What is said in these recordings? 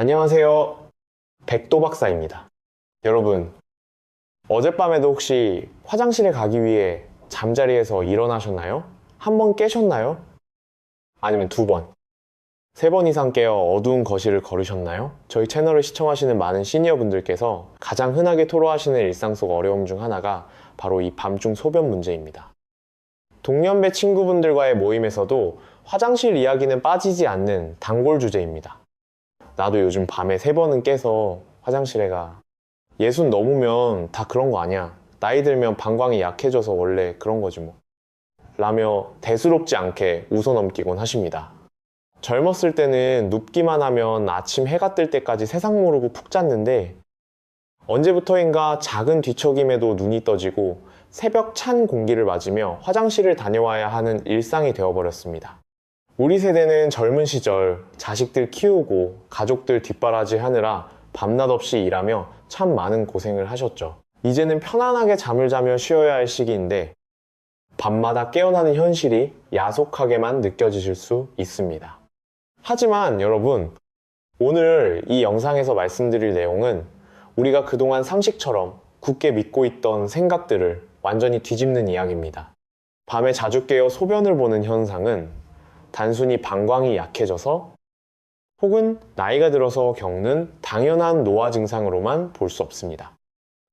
안녕하세요. 백도 박사입니다. 여러분, 어젯밤에도 혹시 화장실에 가기 위해 잠자리에서 일어나셨나요? 한 번 깨셨나요? 아니면 두 번, 세 번 이상 깨어 어두운 거실을 걸으셨나요? 저희 채널을 시청하시는 많은 시니어분들께서 가장 흔하게 토로하시는 일상 속 어려움 중 하나가 바로 이 밤중 소변 문제입니다. 동년배 친구분들과의 모임에서도 화장실 이야기는 빠지지 않는 단골 주제입니다. 나도 요즘 밤에 세 번은 깨서 화장실에 가. 60 넘으면 다 그런 거 아니야. 나이 들면 방광이 약해져서 원래 그런 거지 뭐. 라며 대수롭지 않게 웃어넘기곤 하십니다. 젊었을 때는 눕기만 하면 아침 해가 뜰 때까지 세상 모르고 푹 잤는데 언제부터인가 작은 뒤척임에도 눈이 떠지고 새벽 찬 공기를 맞으며 화장실을 다녀와야 하는 일상이 되어버렸습니다. 우리 세대는 젊은 시절 자식들 키우고 가족들 뒷바라지 하느라 밤낮 없이 일하며 참 많은 고생을 하셨죠. 이제는 편안하게 잠을 자며 쉬어야 할 시기인데 밤마다 깨어나는 현실이 야속하게만 느껴지실 수 있습니다. 하지만 여러분, 오늘 이 영상에서 말씀드릴 내용은 우리가 그동안 상식처럼 굳게 믿고 있던 생각들을 완전히 뒤집는 이야기입니다. 밤에 자주 깨어 소변을 보는 현상은 단순히 방광이 약해져서 혹은 나이가 들어서 겪는 당연한 노화 증상으로만 볼 수 없습니다.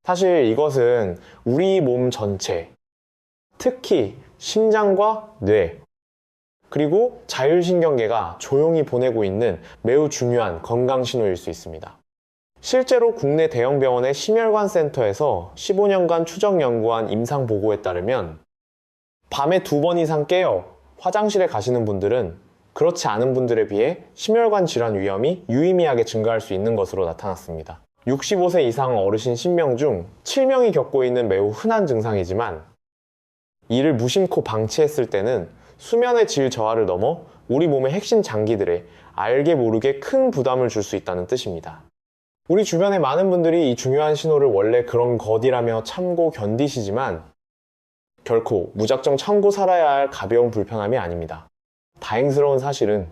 사실 이것은 우리 몸 전체, 특히 심장과 뇌, 그리고 자율신경계가 조용히 보내고 있는 매우 중요한 건강 신호일 수 있습니다. 실제로 국내 대형 병원의 심혈관 센터에서 15년간 추적 연구한 임상 보고에 따르면 밤에 2번 이상 깨어 화장실에 가시는 분들은 그렇지 않은 분들에 비해 심혈관 질환 위험이 유의미하게 증가할 수 있는 것으로 나타났습니다. 65세 이상 어르신 10명 중 7명이 겪고 있는 매우 흔한 증상이지만 이를 무심코 방치했을 때는 수면의 질 저하를 넘어 우리 몸의 핵심 장기들에 알게 모르게 큰 부담을 줄 수 있다는 뜻입니다. 우리 주변의 많은 분들이 이 중요한 신호를 원래 그런 것이라며 참고 견디시지만 결코 무작정 참고 살아야 할 가벼운 불편함이 아닙니다. 다행스러운 사실은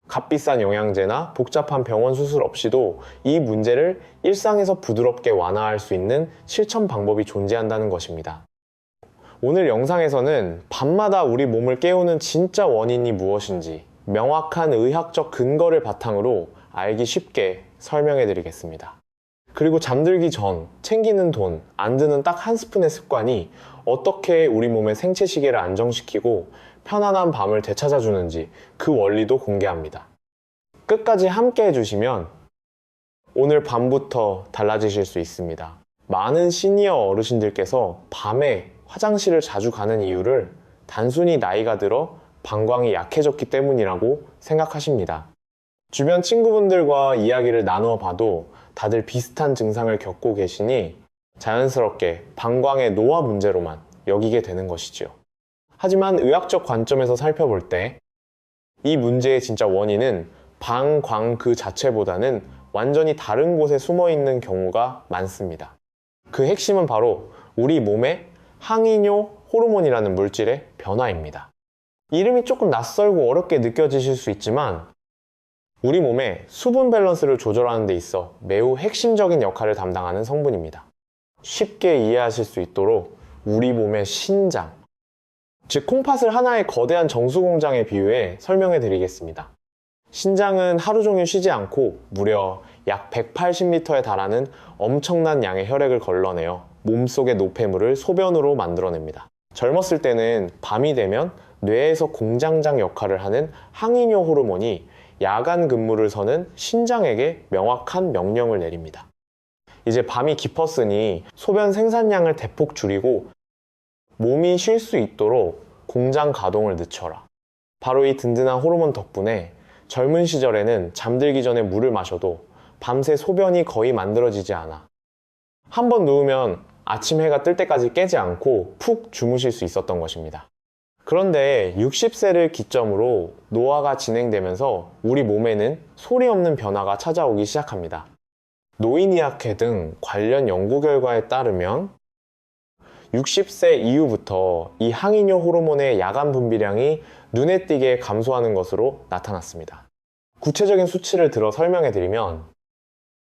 값비싼 영양제나 복잡한 병원 수술 없이도 이 문제를 일상에서 부드럽게 완화할 수 있는 실천 방법이 존재한다는 것입니다. 오늘 영상에서는 밤마다 우리 몸을 깨우는 진짜 원인이 무엇인지 명확한 의학적 근거를 바탕으로 알기 쉽게 설명해 드리겠습니다. 그리고 잠들기 전 챙기는 돈, 안 드는 딱 한 스푼의 습관이 어떻게 우리 몸의 생체 시계를 안정시키고 편안한 밤을 되찾아주는지 그 원리도 공개합니다. 끝까지 함께 해주시면 오늘 밤부터 달라지실 수 있습니다. 많은 시니어 어르신들께서 밤에 화장실을 자주 가는 이유를 단순히 나이가 들어 방광이 약해졌기 때문이라고 생각하십니다. 주변 친구분들과 이야기를 나누어 봐도 다들 비슷한 증상을 겪고 계시니 자연스럽게 방광의 노화 문제로만 여기게 되는 것이죠. 하지만 의학적 관점에서 살펴볼 때 이 문제의 진짜 원인은 방광 그 자체보다는 완전히 다른 곳에 숨어 있는 경우가 많습니다. 그 핵심은 바로 우리 몸의 항이뇨 호르몬이라는 물질의 변화입니다. 이름이 조금 낯설고 어렵게 느껴지실 수 있지만 우리 몸의 수분 밸런스를 조절하는 데 있어 매우 핵심적인 역할을 담당하는 성분입니다. 쉽게 이해하실 수 있도록 우리 몸의 신장, 즉 콩팥을 하나의 거대한 정수공장에 비유해 설명해 드리겠습니다. 신장은 하루 종일 쉬지 않고 무려 약 180리터에 달하는 엄청난 양의 혈액을 걸러내어 몸속의 노폐물을 소변으로 만들어냅니다. 젊었을 때는 밤이 되면 뇌에서 공장장 역할을 하는 항이뇨 호르몬이 야간 근무를 서는 신장에게 명확한 명령을 내립니다. 이제 밤이 깊었으니 소변 생산량을 대폭 줄이고 몸이 쉴 수 있도록 공장 가동을 늦춰라. 바로 이 든든한 호르몬 덕분에 젊은 시절에는 잠들기 전에 물을 마셔도 밤새 소변이 거의 만들어지지 않아 한 번 누우면 아침 해가 뜰 때까지 깨지 않고 푹 주무실 수 있었던 것입니다. 그런데 60세를 기점으로 노화가 진행되면서 우리 몸에는 소리 없는 변화가 찾아오기 시작합니다. 노인의학회 등 관련 연구 결과에 따르면 60세 이후부터 이 항이뇨 호르몬의 야간 분비량이 눈에 띄게 감소하는 것으로 나타났습니다. 구체적인 수치를 들어 설명해 드리면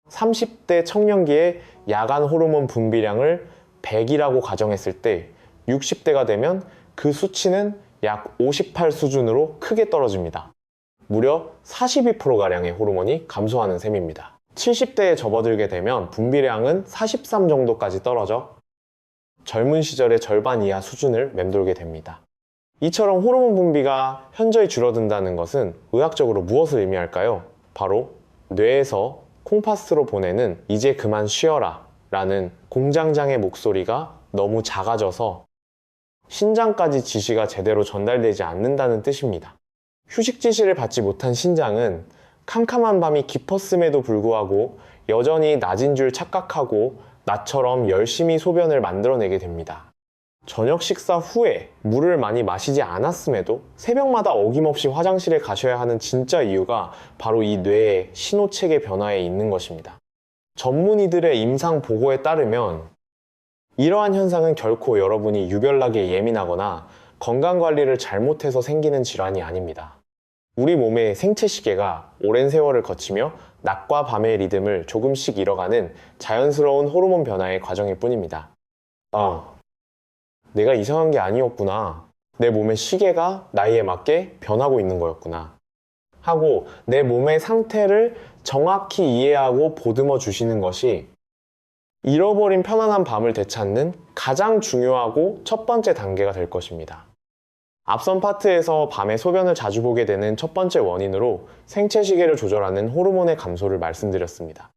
30대 청년기의 야간 호르몬 분비량을 100이라고 가정했을 때 60대가 되면 그 수치는 약 58 수준으로 크게 떨어집니다. 무려 42%가량의 호르몬이 감소하는 셈입니다. 70대에 접어들게 되면 분비량은 43 정도까지 떨어져 젊은 시절의 절반 이하 수준을 맴돌게 됩니다. 이처럼 호르몬 분비가 현저히 줄어든다는 것은 의학적으로 무엇을 의미할까요? 바로 뇌에서 콩팥으로 보내는 이제 그만 쉬어라 라는 공장장의 목소리가 너무 작아져서 신장까지 지시가 제대로 전달되지 않는다는 뜻입니다. 휴식 지시를 받지 못한 신장은 캄캄한 밤이 깊었음에도 불구하고 여전히 낮인 줄 착각하고 나처럼 열심히 소변을 만들어내게 됩니다. 저녁 식사 후에 물을 많이 마시지 않았음에도 새벽마다 어김없이 화장실에 가셔야 하는 진짜 이유가 바로 이 뇌의 신호체계 변화에 있는 것입니다. 전문의들의 임상 보고에 따르면 이러한 현상은 결코 여러분이 유별나게 예민하거나 건강관리를 잘못해서 생기는 질환이 아닙니다. 우리 몸의 생체시계가 오랜 세월을 거치며 낮과 밤의 리듬을 조금씩 잃어가는 자연스러운 호르몬 변화의 과정일 뿐입니다. 내가 이상한 게 아니었구나. 내 몸의 시계가 나이에 맞게 변하고 있는 거였구나. 하고 내 몸의 상태를 정확히 이해하고 보듬어 주시는 것이 잃어버린 편안한 밤을 되찾는 가장 중요하고 첫 번째 단계가 될 것입니다. 앞선 파트에서 밤에 소변을 자주 보게 되는 첫 번째 원인으로 생체 시계를 조절하는 호르몬의 감소를 말씀드렸습니다.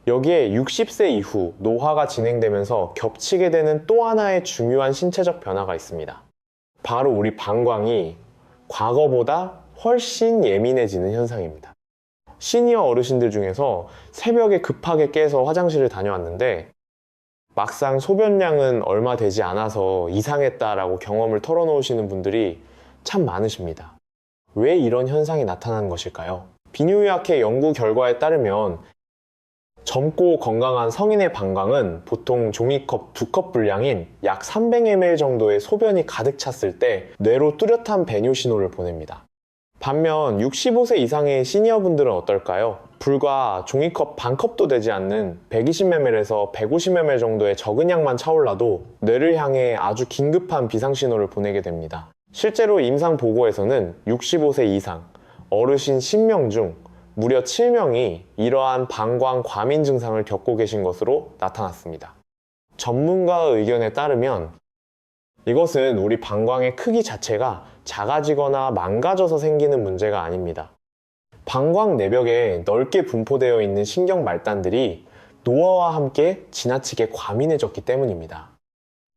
여기에 60세 이후 노화가 진행되면서 겹치게 되는 또 하나의 중요한 신체적 변화가 있습니다. 바로 우리 방광이 과거보다 훨씬 예민해지는 현상입니다. 시니어 어르신들 중에서 새벽에 급하게 깨서 화장실을 다녀왔는데 막상 소변량은 얼마 되지 않아서 이상했다라고 경험을 털어놓으시는 분들이 참 많으십니다. 왜 이런 현상이 나타나는 것일까요? 비뇨의학회 연구 결과에 따르면 젊고 건강한 성인의 방광은 보통 종이컵 2컵 분량인 약 300ml 정도의 소변이 가득 찼을 때 뇌로 뚜렷한 배뇨 신호를 보냅니다. 반면 65세 이상의 시니어분들은 어떨까요? 불과 종이컵 반컵도 되지 않는 120ml에서 150ml 정도의 적은 양만 차올라도 뇌를 향해 아주 긴급한 비상신호를 보내게 됩니다. 실제로 임상 보고에서는 65세 이상 어르신 10명 중 무려 7명이 이러한 방광 과민 증상을 겪고 계신 것으로 나타났습니다. 전문가의 의견에 따르면 이것은 우리 방광의 크기 자체가 작아지거나 망가져서 생기는 문제가 아닙니다. 방광 내벽에 넓게 분포되어 있는 신경 말단들이 노화와 함께 지나치게 과민해졌기 때문입니다.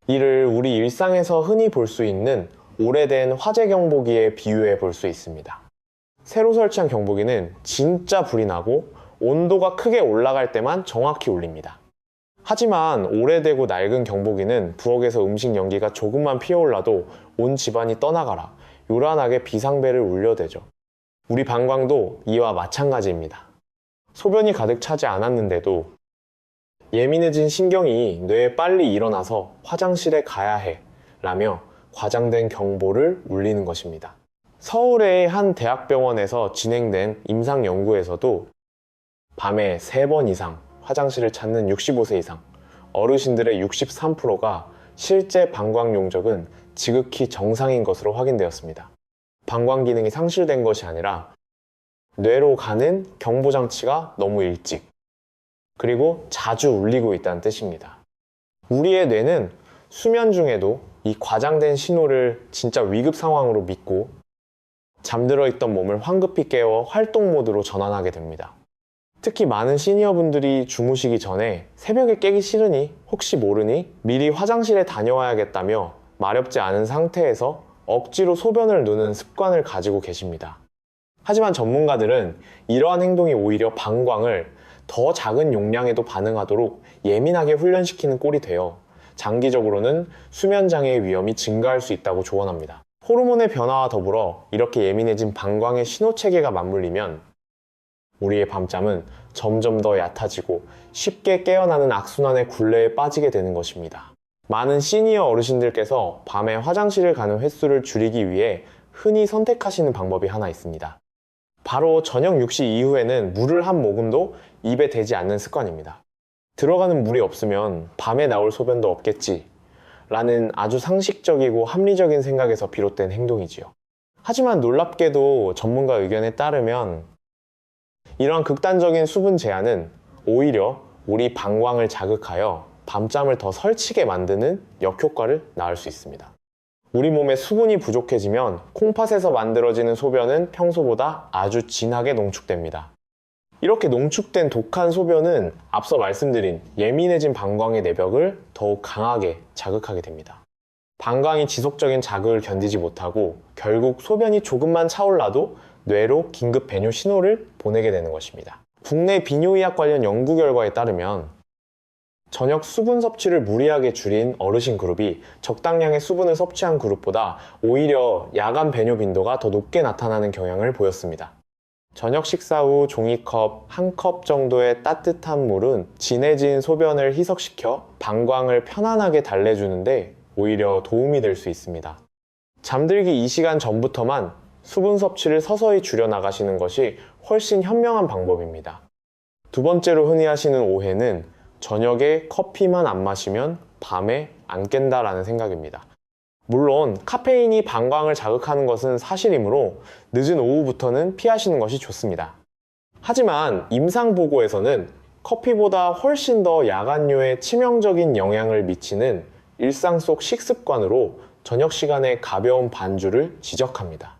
이를 우리 일상에서 흔히 볼 수 있는 오래된 화재 경보기에 비유해 볼 수 있습니다. 새로 설치한 경보기는 진짜 불이 나고 온도가 크게 올라갈 때만 정확히 울립니다. 하지만 오래되고 낡은 경보기는 부엌에서 음식 연기가 조금만 피어올라도 온 집안이 떠나가라 요란하게 비상벨을 울려대죠. 우리 방광도 이와 마찬가지입니다. 소변이 가득 차지 않았는데도 예민해진 신경이 뇌에 빨리 일어나서 화장실에 가야 해 라며 과장된 경보를 울리는 것입니다. 서울의 한 대학병원에서 진행된 임상 연구에서도 밤에 3번 이상 화장실을 찾는 65세 이상 어르신들의 63%가 실제 방광 용적은 지극히 정상인 것으로 확인되었습니다. 방광 기능이 상실된 것이 아니라 뇌로 가는 경보장치가 너무 일찍 그리고 자주 울리고 있다는 뜻입니다. 우리의 뇌는 수면 중에도 이 과장된 신호를 진짜 위급 상황으로 믿고 잠들어 있던 몸을 황급히 깨워 활동 모드로 전환하게 됩니다. 특히 많은 시니어분들이 주무시기 전에 새벽에 깨기 싫으니 혹시 모르니 미리 화장실에 다녀와야겠다며 마렵지 않은 상태에서 억지로 소변을 누는 습관을 가지고 계십니다. 하지만 전문가들은 이러한 행동이 오히려 방광을 더 작은 용량에도 반응하도록 예민하게 훈련시키는 꼴이 되어 장기적으로는 수면장애의 위험이 증가할 수 있다고 조언합니다. 호르몬의 변화와 더불어 이렇게 예민해진 방광의 신호체계가 맞물리면 우리의 밤잠은 점점 더 얕아지고 쉽게 깨어나는 악순환의 굴레에 빠지게 되는 것입니다. 많은 시니어 어르신들께서 밤에 화장실을 가는 횟수를 줄이기 위해 흔히 선택하시는 방법이 하나 있습니다. 바로 저녁 6시 이후에는 물을 한 모금도 입에 대지 않는 습관입니다. 들어가는 물이 없으면 밤에 나올 소변도 없겠지 라는 아주 상식적이고 합리적인 생각에서 비롯된 행동이지요. 하지만 놀랍게도 전문가 의견에 따르면 이러한 극단적인 수분 제한은 오히려 우리 방광을 자극하여 밤잠을 더 설치게 만드는 역효과를 낳을 수 있습니다. 우리 몸에 수분이 부족해지면 콩팥에서 만들어지는 소변은 평소보다 아주 진하게 농축됩니다. 이렇게 농축된 독한 소변은 앞서 말씀드린 예민해진 방광의 내벽을 더욱 강하게 자극하게 됩니다. 방광이 지속적인 자극을 견디지 못하고 결국 소변이 조금만 차올라도 뇌로 긴급 배뇨 신호를 보내게 되는 것입니다. 국내 비뇨의학 관련 연구 결과에 따르면 저녁 수분 섭취를 무리하게 줄인 어르신 그룹이 적당량의 수분을 섭취한 그룹보다 오히려 야간 배뇨 빈도가 더 높게 나타나는 경향을 보였습니다. 저녁 식사 후 종이컵 한 컵 정도의 따뜻한 물은 진해진 소변을 희석시켜 방광을 편안하게 달래주는데 오히려 도움이 될 수 있습니다. 잠들기 2시간 전부터만 수분 섭취를 서서히 줄여나가시는 것이 훨씬 현명한 방법입니다. 두 번째로 흔히 하시는 오해는 저녁에 커피만 안 마시면 밤에 안 깬다라는 생각입니다. 물론 카페인이 방광을 자극하는 것은 사실이므로 늦은 오후부터는 피하시는 것이 좋습니다. 하지만 임상보고에서는 커피보다 훨씬 더 야간뇨에 치명적인 영향을 미치는 일상 속 식습관으로 저녁 시간에 가벼운 반주를 지적합니다.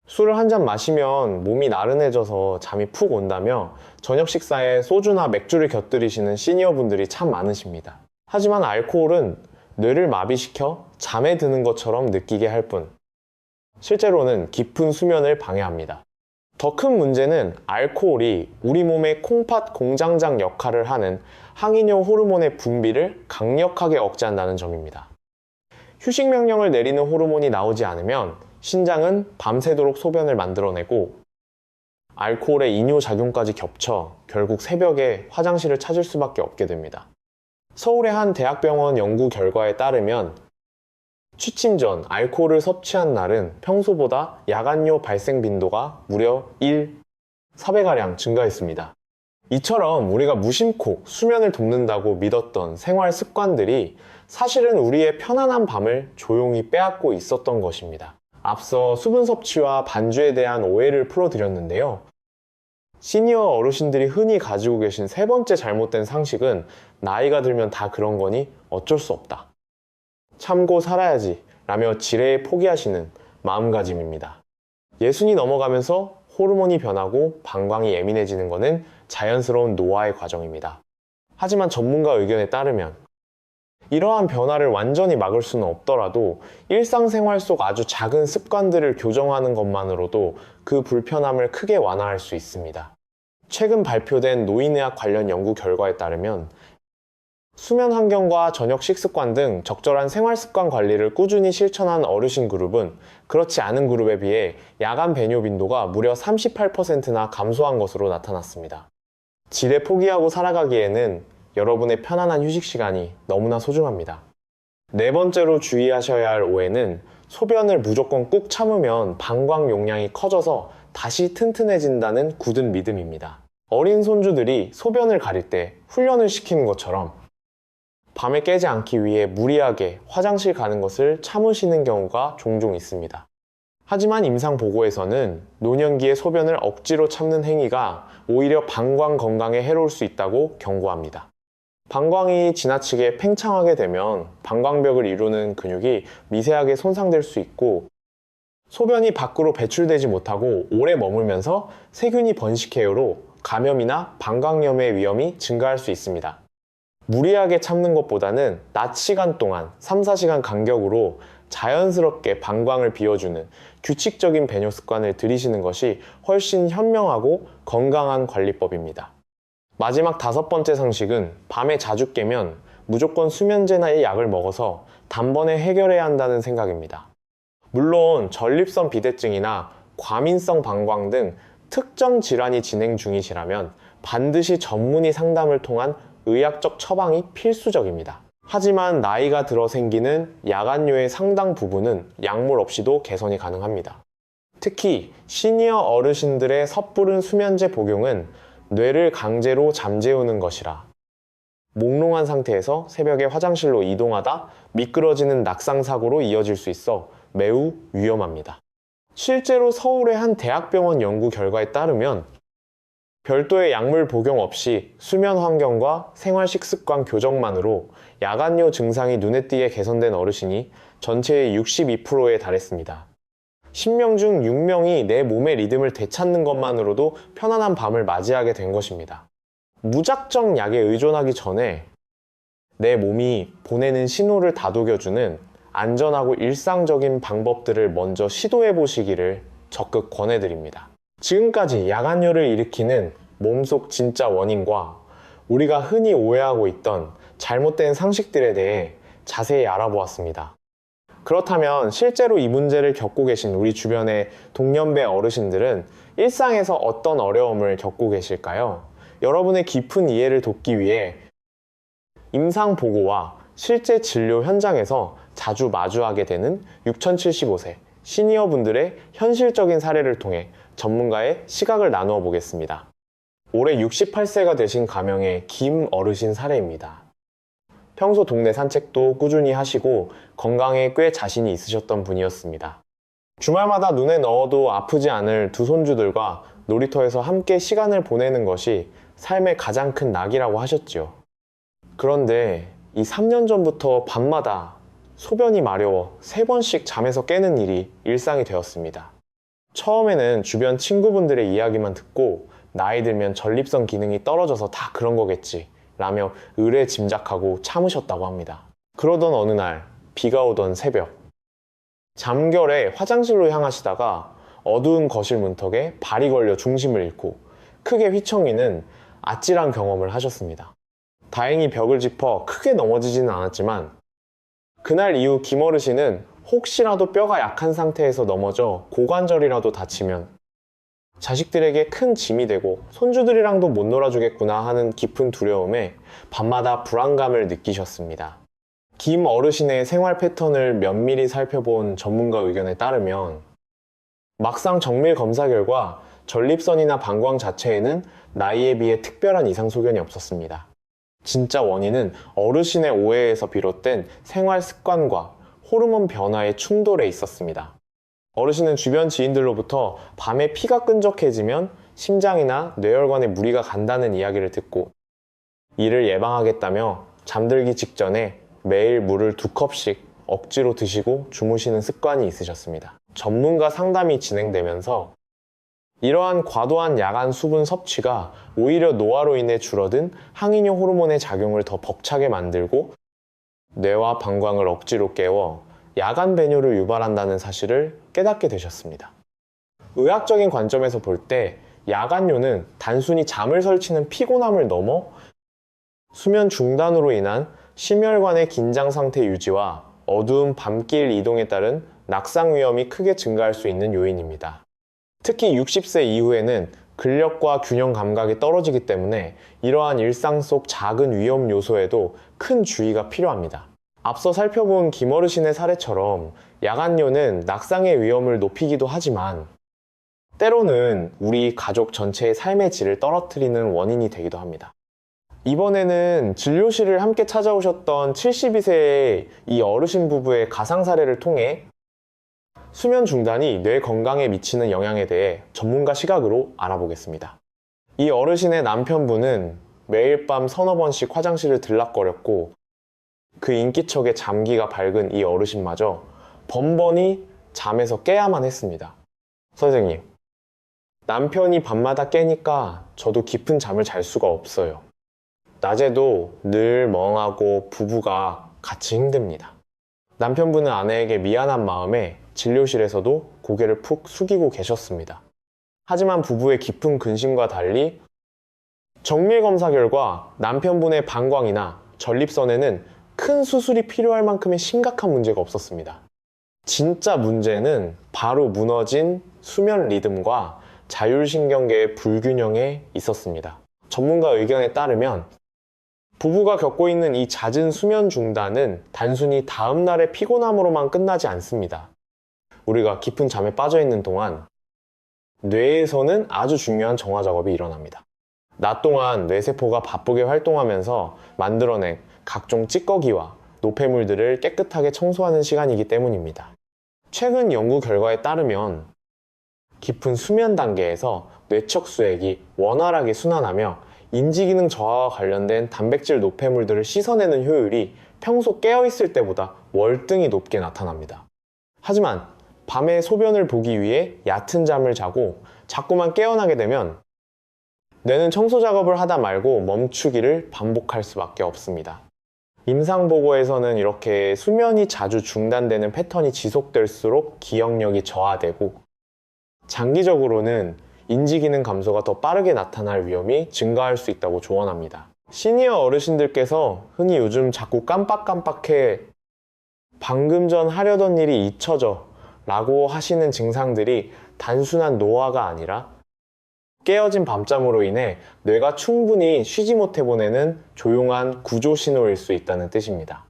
술을 한 잔 마시면 몸이 나른해져서 잠이 푹 온다며 저녁 식사에 소주나 맥주를 곁들이시는 시니어분들이 참 많으십니다. 하지만 알코올은 뇌를 마비시켜 잠에 드는 것처럼 느끼게 할 뿐, 실제로는 깊은 수면을 방해합니다. 더 큰 문제는 알코올이 우리 몸의 콩팥 공장장 역할을 하는 항이뇨 호르몬의 분비를 강력하게 억제한다는 점입니다. 휴식 명령을 내리는 호르몬이 나오지 않으면 신장은 밤새도록 소변을 만들어내고 알코올의 이뇨 작용까지 겹쳐 결국 새벽에 화장실을 찾을 수밖에 없게 됩니다. 서울의 한 대학병원 연구 결과에 따르면 취침 전 알코올을 섭취한 날은 평소보다 야간뇨 발생 빈도가 무려 4배가량 증가했습니다. 이처럼 우리가 무심코 수면을 돕는다고 믿었던 생활 습관들이 사실은 우리의 편안한 밤을 조용히 빼앗고 있었던 것입니다. 앞서 수분 섭취와 반주에 대한 오해를 풀어드렸는데요. 시니어 어르신들이 흔히 가지고 계신 세 번째 잘못된 상식은 나이가 들면 다 그런 거니 어쩔 수 없다. 참고 살아야지 라며 지레에 포기하시는 마음가짐입니다. 예순이 넘어가면서 호르몬이 변하고 방광이 예민해지는 것은 자연스러운 노화의 과정입니다. 하지만 전문가 의견에 따르면 이러한 변화를 완전히 막을 수는 없더라도 일상생활 속 아주 작은 습관들을 교정하는 것만으로도 그 불편함을 크게 완화할 수 있습니다. 최근 발표된 노인의학 관련 연구 결과에 따르면 수면 환경과 저녁 식습관 등 적절한 생활습관 관리를 꾸준히 실천한 어르신 그룹은 그렇지 않은 그룹에 비해 야간 배뇨 빈도가 무려 38%나 감소한 것으로 나타났습니다. 지레 포기하고 살아가기에는 여러분의 편안한 휴식 시간이 너무나 소중합니다. 네 번째로 주의하셔야 할 오해는 소변을 무조건 꾹 참으면 방광 용량이 커져서 다시 튼튼해진다는 굳은 믿음입니다. 어린 손주들이 소변을 가릴 때 훈련을 시키는 것처럼 밤에 깨지 않기 위해 무리하게 화장실 가는 것을 참으시는 경우가 종종 있습니다. 하지만 임상 보고에서는 노년기에 소변을 억지로 참는 행위가 오히려 방광 건강에 해로울 수 있다고 경고합니다. 방광이 지나치게 팽창하게 되면 방광벽을 이루는 근육이 미세하게 손상될 수 있고 소변이 밖으로 배출되지 못하고 오래 머물면서 세균이 번식해요로 감염이나 방광염의 위험이 증가할 수 있습니다. 무리하게 참는 것보다는 낮 시간 동안 3-4시간 간격으로 자연스럽게 방광을 비워주는 규칙적인 배뇨 습관을 들이시는 것이 훨씬 현명하고 건강한 관리법입니다. 마지막 5번째 상식은 밤에 자주 깨면 무조건 수면제나 약을 먹어서 단번에 해결해야 한다는 생각입니다. 물론 전립선 비대증이나 과민성 방광 등 특정 질환이 진행 중이시라면 반드시 전문의 상담을 통한 의학적 처방이 필수적입니다. 하지만 나이가 들어 생기는 야간뇨의 상당 부분은 약물 없이도 개선이 가능합니다. 특히 시니어 어르신들의 섣부른 수면제 복용은 뇌를 강제로 잠재우는 것이라 몽롱한 상태에서 새벽에 화장실로 이동하다 미끄러지는 낙상사고로 이어질 수 있어 매우 위험합니다. 실제로 서울의 한 대학병원 연구 결과에 따르면 별도의 약물 복용 없이 수면 환경과 생활 식습관 교정만으로 야간요 증상이 눈에 띄게 개선된 어르신이 전체의 62%에 달했습니다. 10명 중 6명이 내 몸의 리듬을 되찾는 것만으로도 편안한 밤을 맞이하게 된 것입니다. 무작정 약에 의존하기 전에 내 몸이 보내는 신호를 다독여주는 안전하고 일상적인 방법들을 먼저 시도해 보시기를 적극 권해드립니다. 지금까지 야간요를 일으키는 몸속 진짜 원인과 우리가 흔히 오해하고 있던 잘못된 상식들에 대해 자세히 알아보았습니다. 그렇다면 실제로 이 문제를 겪고 계신 우리 주변의 동년배 어르신들은 일상에서 어떤 어려움을 겪고 계실까요? 여러분의 깊은 이해를 돕기 위해 임상보고와 실제 진료 현장에서 자주 마주하게 되는 6075세 시니어분들의 현실적인 사례를 통해 전문가의 시각을 나누어 보겠습니다. 올해 68세가 되신 가명의 김 어르신 사례입니다. 평소 동네 산책도 꾸준히 하시고 건강에 꽤 자신이 있으셨던 분이었습니다. 주말마다 눈에 넣어도 아프지 않을 두 손주들과 놀이터에서 함께 시간을 보내는 것이 삶의 가장 큰 낙이라고 하셨지요. 그런데 이 3년 전부터 밤마다 소변이 마려워 3번씩 잠에서 깨는 일이 일상이 되었습니다. 처음에는 주변 친구분들의 이야기만 듣고 나이 들면 전립선 기능이 떨어져서 다 그런 거겠지 라며 의뢰 짐작하고 참으셨다고 합니다. 그러던 어느 날 비가 오던 새벽 잠결에 화장실로 향하시다가 어두운 거실 문턱에 발이 걸려 중심을 잃고 크게 휘청이는 아찔한 경험을 하셨습니다. 다행히 벽을 짚어 크게 넘어지지는 않았지만 그날 이후 김 어르신은 혹시라도 뼈가 약한 상태에서 넘어져 고관절이라도 다치면 자식들에게 큰 짐이 되고 손주들이랑도 못 놀아주겠구나 하는 깊은 두려움에 밤마다 불안감을 느끼셨습니다. 김 어르신의 생활 패턴을 면밀히 살펴본 전문가 의견에 따르면 막상 정밀 검사 결과 전립선이나 방광 자체에는 나이에 비해 특별한 이상 소견이 없었습니다. 진짜 원인은 어르신의 오해에서 비롯된 생활 습관과 호르몬 변화의 충돌에 있었습니다. 어르신은 주변 지인들로부터 밤에 피가 끈적해지면 심장이나 뇌혈관에 무리가 간다는 이야기를 듣고 이를 예방하겠다며 잠들기 직전에 매일 물을 2컵씩 억지로 드시고 주무시는 습관이 있으셨습니다. 전문가 상담이 진행되면서 이러한 과도한 야간 수분 섭취가 오히려 노화로 인해 줄어든 항이뇨 호르몬의 작용을 더 벅차게 만들고 뇌와 방광을 억지로 깨워 야간 배뇨를 유발한다는 사실을 깨닫게 되셨습니다. 의학적인 관점에서 볼 때 야간요는 단순히 잠을 설치는 피곤함을 넘어 수면 중단으로 인한 심혈관의 긴장 상태 유지와 어두운 밤길 이동에 따른 낙상 위험이 크게 증가할 수 있는 요인입니다. 특히 60세 이후에는 근력과 균형 감각이 떨어지기 때문에 이러한 일상 속 작은 위험 요소에도 큰 주의가 필요합니다. 앞서 살펴본 김 어르신의 사례처럼 야간요는 낙상의 위험을 높이기도 하지만 때로는 우리 가족 전체의 삶의 질을 떨어뜨리는 원인이 되기도 합니다. 이번에는 진료실을 함께 찾아오셨던 72세의 이 어르신 부부의 가상 사례를 통해 수면 중단이 뇌 건강에 미치는 영향에 대해 전문가 시각으로 알아보겠습니다. 이 어르신의 남편분은 매일 밤 서너 번씩 화장실을 들락거렸고 그 인기척에 잠기가 밝은 이 어르신마저 번번이 잠에서 깨야만 했습니다. 선생님, 남편이 밤마다 깨니까 저도 깊은 잠을 잘 수가 없어요. 낮에도 늘 멍하고 부부가 같이 힘듭니다. 남편분은 아내에게 미안한 마음에 진료실에서도 고개를 푹 숙이고 계셨습니다. 하지만 부부의 깊은 근심과 달리 정밀 검사 결과 남편분의 방광이나 전립선에는 큰 수술이 필요할 만큼의 심각한 문제가 없었습니다. 진짜 문제는 바로 무너진 수면 리듬과 자율신경계의 불균형에 있었습니다. 전문가 의견에 따르면 부부가 겪고 있는 이 잦은 수면 중단은 단순히 다음날의 피곤함으로만 끝나지 않습니다. 우리가 깊은 잠에 빠져 있는 동안 뇌에서는 아주 중요한 정화 작업이 일어납니다. 낮 동안 뇌세포가 바쁘게 활동하면서 만들어낸 각종 찌꺼기와 노폐물들을 깨끗하게 청소하는 시간이기 때문입니다. 최근 연구 결과에 따르면 깊은 수면 단계에서 뇌척 수액이 원활하게 순환하며 인지기능 저하와 관련된 단백질 노폐물들을 씻어내는 효율이 평소 깨어있을 때보다 월등히 높게 나타납니다. 하지만 밤에 소변을 보기 위해 얕은 잠을 자고 자꾸만 깨어나게 되면 뇌는 청소 작업을 하다 말고 멈추기를 반복할 수밖에 없습니다. 임상보고에서는 이렇게 수면이 자주 중단되는 패턴이 지속될수록 기억력이 저하되고 장기적으로는 인지기능 감소가 더 빠르게 나타날 위험이 증가할 수 있다고 조언합니다. 시니어 어르신들께서 흔히 요즘 자꾸 깜빡깜빡해 방금 전 하려던 일이 잊혀져 라고 하시는 증상들이 단순한 노화가 아니라 깨어진 밤잠으로 인해 뇌가 충분히 쉬지 못해 보내는 조용한 구조 신호일 수 있다는 뜻입니다.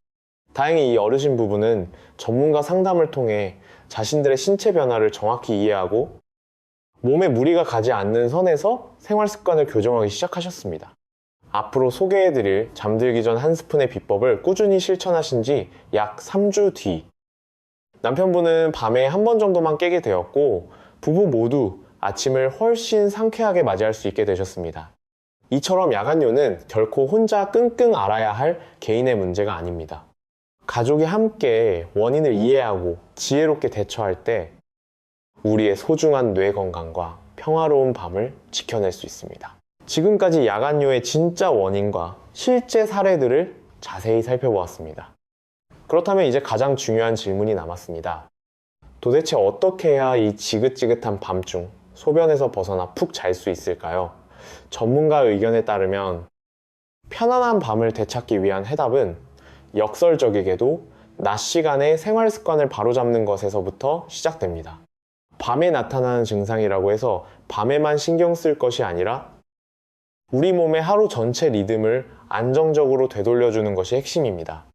다행히 이 어르신 부부는 전문가 상담을 통해 자신들의 신체 변화를 정확히 이해하고 몸에 무리가 가지 않는 선에서 생활 습관을 교정하기 시작하셨습니다. 앞으로 소개해드릴 잠들기 전 한 스푼의 비법을 꾸준히 실천하신 지 약 3주 뒤 남편분은 밤에 한 번 정도만 깨게 되었고 부부 모두 아침을 훨씬 상쾌하게 맞이할 수 있게 되셨습니다. 이처럼 야간요는 결코 혼자 끙끙 앓아야 할 개인의 문제가 아닙니다. 가족이 함께 원인을 이해하고 지혜롭게 대처할 때 우리의 소중한 뇌 건강과 평화로운 밤을 지켜낼 수 있습니다. 지금까지 야간요의 진짜 원인과 실제 사례들을 자세히 살펴보았습니다. 그렇다면 이제 가장 중요한 질문이 남았습니다. 도대체 어떻게 해야 이 지긋지긋한 밤중 소변에서 벗어나 푹 잘 수 있을까요? 전문가 의견에 따르면 편안한 밤을 되찾기 위한 해답은 역설적이게도 낮 시간에 생활 습관을 바로잡는 것에서부터 시작됩니다. 밤에 나타나는 증상이라고 해서 밤에만 신경 쓸 것이 아니라 우리 몸의 하루 전체 리듬을 안정적으로 되돌려주는 것이 핵심입니다.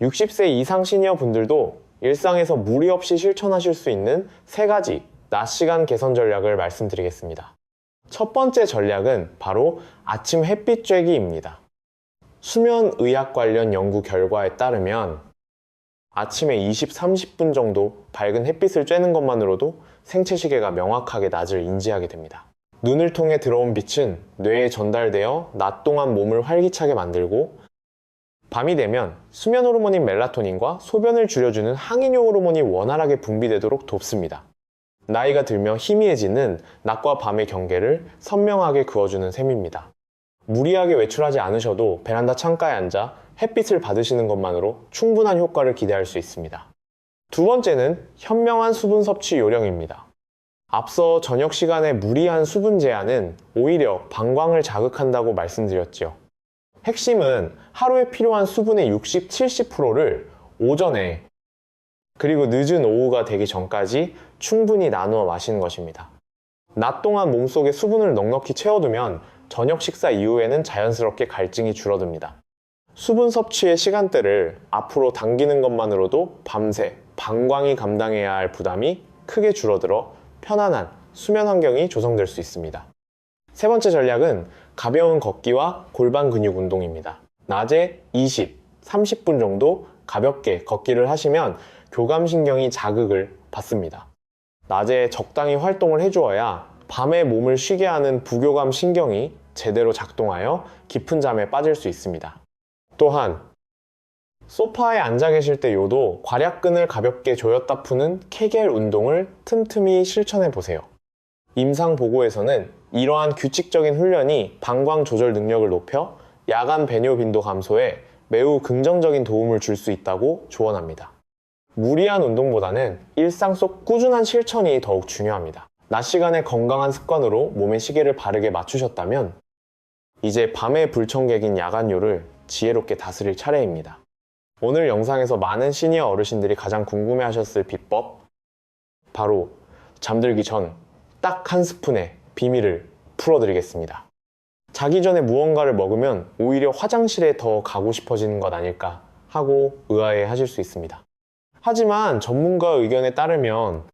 60세 이상 시니어 분들도 일상에서 무리 없이 실천하실 수 있는 3가지 낮 시간 개선 전략을 말씀드리겠습니다. 첫 번째 전략은 바로 아침 햇빛 쬐기입니다. 수면의학 관련 연구 결과에 따르면 아침에 20, 30분 정도 밝은 햇빛을 쬐는 것만으로도 생체 시계가 명확하게 낮을 인지하게 됩니다. 눈을 통해 들어온 빛은 뇌에 전달되어 낮 동안 몸을 활기차게 만들고 밤이 되면 수면 호르몬인 멜라토닌과 소변을 줄여주는 항이뇨 호르몬이 원활하게 분비되도록 돕습니다. 나이가 들며 희미해지는 낮과 밤의 경계를 선명하게 그어주는 셈입니다. 무리하게 외출하지 않으셔도 베란다 창가에 앉아 햇빛을 받으시는 것만으로 충분한 효과를 기대할 수 있습니다. 두 번째는 현명한 수분 섭취 요령입니다. 앞서 저녁 시간에 무리한 수분 제한은 오히려 방광을 자극한다고 말씀드렸죠. 핵심은 하루에 필요한 수분의 60, 70%를 오전에 그리고 늦은 오후가 되기 전까지 충분히 나누어 마시는 것입니다. 낮 동안 몸속에 수분을 넉넉히 채워두면 저녁 식사 이후에는 자연스럽게 갈증이 줄어듭니다. 수분 섭취의 시간대를 앞으로 당기는 것만으로도 밤새 방광이 감당해야 할 부담이 크게 줄어들어 편안한 수면 환경이 조성될 수 있습니다. 세 번째 전략은 가벼운 걷기와 골반 근육 운동입니다. 낮에 20, 30분 정도 가볍게 걷기를 하시면 교감신경이 자극을 받습니다. 낮에 적당히 활동을 해주어야 밤에 몸을 쉬게 하는 부교감 신경이 제대로 작동하여 깊은 잠에 빠질 수 있습니다. 또한 소파에 앉아 계실 때 요도 괄약근을 가볍게 조였다 푸는 케겔 운동을 틈틈이 실천해 보세요. 임상 보고에서는 이러한 규칙적인 훈련이 방광 조절 능력을 높여 야간 배뇨 빈도 감소에 매우 긍정적인 도움을 줄 수 있다고 조언합니다. 무리한 운동보다는 일상 속 꾸준한 실천이 더욱 중요합니다. 낮 시간에 건강한 습관으로 몸의 시계를 바르게 맞추셨다면 이제 밤의 불청객인 야간요를 지혜롭게 다스릴 차례입니다. 오늘 영상에서 많은 시니어 어르신들이 가장 궁금해하셨을 비법, 바로 잠들기 전 딱 한 스푼의 비밀을 풀어드리겠습니다. 자기 전에 무언가를 먹으면 오히려 화장실에 더 가고 싶어지는 것 아닐까 하고 의아해 하실 수 있습니다. 하지만 전문가 의견에 따르면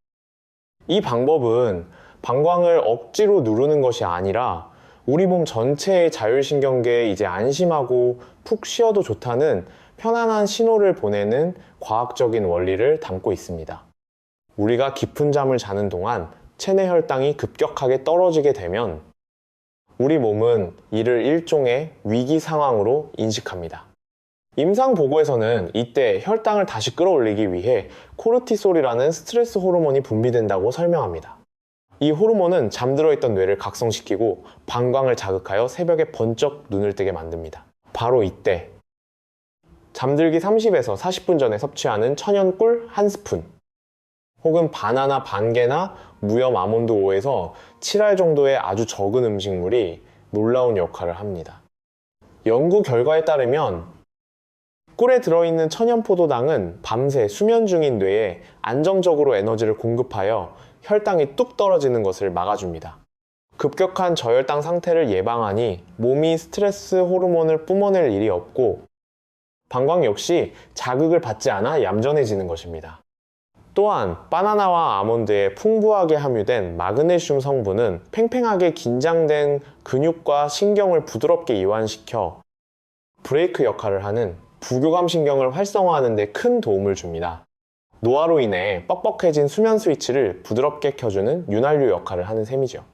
이 방법은 방광을 억지로 누르는 것이 아니라 우리 몸 전체의 자율신경계에 이제 안심하고 푹 쉬어도 좋다는 편안한 신호를 보내는 과학적인 원리를 담고 있습니다. 우리가 깊은 잠을 자는 동안 체내 혈당이 급격하게 떨어지게 되면 우리 몸은 이를 일종의 위기 상황으로 인식합니다. 임상 보고에서는 이때 혈당을 다시 끌어올리기 위해 코르티솔이라는 스트레스 호르몬이 분비된다고 설명합니다. 이 호르몬은 잠들어 있던 뇌를 각성시키고 방광을 자극하여 새벽에 번쩍 눈을 뜨게 만듭니다. 바로 이때 잠들기 30에서 40분 전에 섭취하는 천연 꿀 한 스푼 혹은 바나나 반 개나 무염 아몬드 오에서 7알 정도의 아주 적은 음식물이 놀라운 역할을 합니다. 연구 결과에 따르면 꿀에 들어있는 천연포도당은 밤새 수면 중인 뇌에 안정적으로 에너지를 공급하여 혈당이 뚝 떨어지는 것을 막아줍니다. 급격한 저혈당 상태를 예방하니 몸이 스트레스 호르몬을 뿜어낼 일이 없고 방광 역시 자극을 받지 않아 얌전해지는 것입니다. 또한 바나나와 아몬드에 풍부하게 함유된 마그네슘 성분은 팽팽하게 긴장된 근육과 신경을 부드럽게 이완시켜 브레이크 역할을 하는 부교감 신경을 활성화하는 데 큰 도움을 줍니다. 노화로 인해 뻑뻑해진 수면 스위치를 부드럽게 켜주는 윤활유 역할을 하는 셈이죠.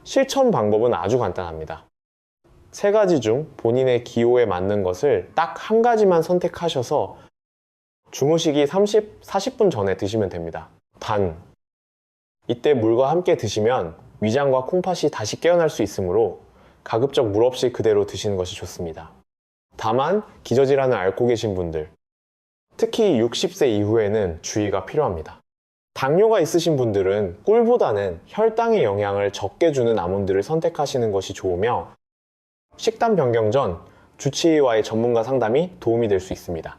실천 방법은 아주 간단합니다. 3가지 중 본인의 기호에 맞는 것을 딱 한 가지만 선택하셔서 주무시기 40분 전에 드시면 됩니다. 단, 이때 물과 함께 드시면 위장과 콩팥이 다시 깨어날 수 있으므로 가급적 물 없이 그대로 드시는 것이 좋습니다. 다만 기저질환을 앓고 계신 분들, 특히 60세 이후에는 주의가 필요합니다. 당뇨가 있으신 분들은 꿀보다는 혈당의 영향을 적게 주는 아몬드를 선택하시는 것이 좋으며 식단 변경 전 주치의와의 전문가 상담이 도움이 될 수 있습니다.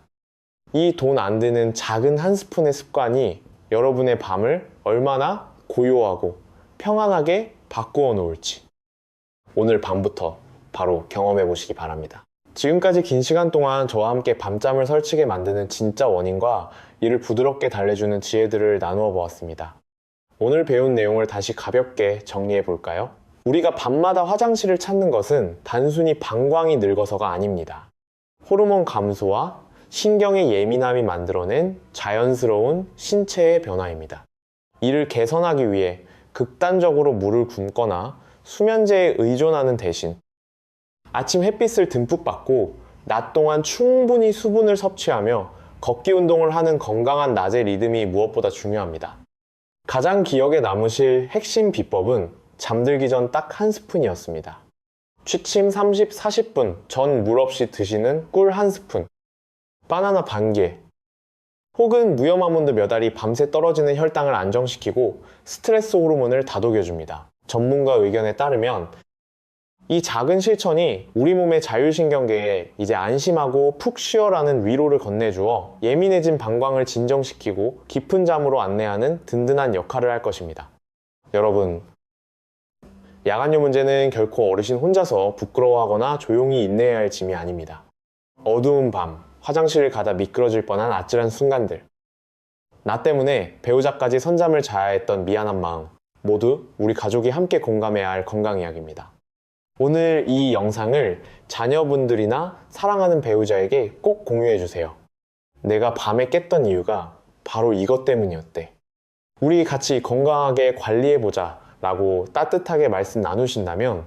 이 돈 안 드는 작은 한 스푼의 습관이 여러분의 밤을 얼마나 고요하고 평안하게 바꾸어 놓을지 오늘 밤부터 바로 경험해 보시기 바랍니다. 지금까지 긴 시간 동안 저와 함께 밤잠을 설치게 만드는 진짜 원인과 이를 부드럽게 달래주는 지혜들을 나누어 보았습니다. 오늘 배운 내용을 다시 가볍게 정리해 볼까요? 우리가 밤마다 화장실을 찾는 것은 단순히 방광이 늙어서가 아닙니다. 호르몬 감소와 신경의 예민함이 만들어낸 자연스러운 신체의 변화입니다. 이를 개선하기 위해 극단적으로 물을 굶거나 수면제에 의존하는 대신 아침 햇빛을 듬뿍 받고 낮 동안 충분히 수분을 섭취하며 걷기 운동을 하는 건강한 낮의 리듬이 무엇보다 중요합니다. 가장 기억에 남으실 핵심 비법은 잠들기 전 딱 한 스푼이었습니다. 취침 30, 40분 전 물 없이 드시는 꿀 한 스푼, 바나나 반 개, 혹은 무염 아몬드 몇 알이 밤새 떨어지는 혈당을 안정시키고 스트레스 호르몬을 다독여줍니다. 전문가 의견에 따르면 이 작은 실천이 우리 몸의 자율신경계에 이제 안심하고 푹 쉬어라는 위로를 건네주어 예민해진 방광을 진정시키고 깊은 잠으로 안내하는 든든한 역할을 할 것입니다. 여러분, 야간요 문제는 결코 어르신 혼자서 부끄러워하거나 조용히 인내해야 할 짐이 아닙니다. 어두운 밤, 화장실을 가다 미끄러질 뻔한 아찔한 순간들, 나 때문에 배우자까지 선잠을 자야 했던 미안한 마음, 모두 우리 가족이 함께 공감해야 할 건강 이야기입니다. 오늘 이 영상을 자녀분들이나 사랑하는 배우자에게 꼭 공유해주세요. 내가 밤에 깼던 이유가 바로 이것 때문이었대. 우리 같이 건강하게 관리해보자 라고 따뜻하게 말씀 나누신다면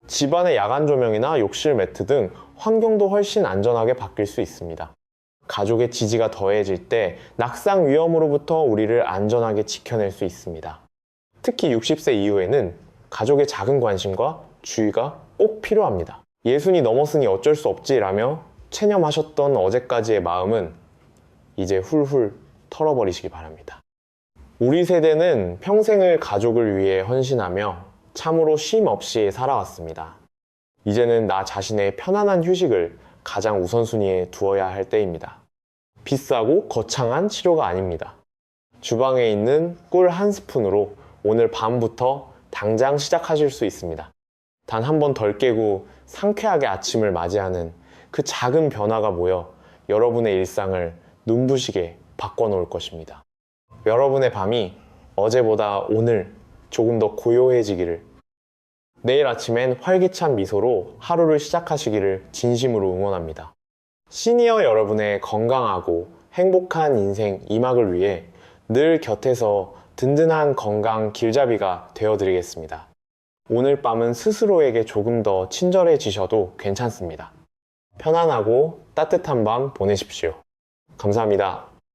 집안의 야간 조명이나 욕실 매트 등 환경도 훨씬 안전하게 바뀔 수 있습니다. 가족의 지지가 더해질 때 낙상 위험으로부터 우리를 안전하게 지켜낼 수 있습니다. 특히 60세 이후에는 가족의 작은 관심과 주의가 꼭 필요합니다. 예순이 넘었으니 어쩔 수 없지라며 체념하셨던 어제까지의 마음은 이제 훌훌 털어버리시기 바랍니다. 우리 세대는 평생을 가족을 위해 헌신하며 참으로 쉼 없이 살아왔습니다. 이제는 나 자신의 편안한 휴식을 가장 우선순위에 두어야 할 때입니다. 비싸고 거창한 치료가 아닙니다. 주방에 있는 꿀 한 스푼으로 오늘 밤부터 당장 시작하실 수 있습니다. 단 한 번 덜 깨고 상쾌하게 아침을 맞이하는 그 작은 변화가 모여 여러분의 일상을 눈부시게 바꿔놓을 것입니다. 여러분의 밤이 어제보다 오늘 조금 더 고요해지기를, 내일 아침엔 활기찬 미소로 하루를 시작하시기를 진심으로 응원합니다. 시니어 여러분의 건강하고 행복한 인생 2막을 위해 늘 곁에서 든든한 건강 길잡이가 되어드리겠습니다. 오늘 밤은 스스로에게 조금 더 친절해지셔도 괜찮습니다. 편안하고 따뜻한 밤 보내십시오. 감사합니다.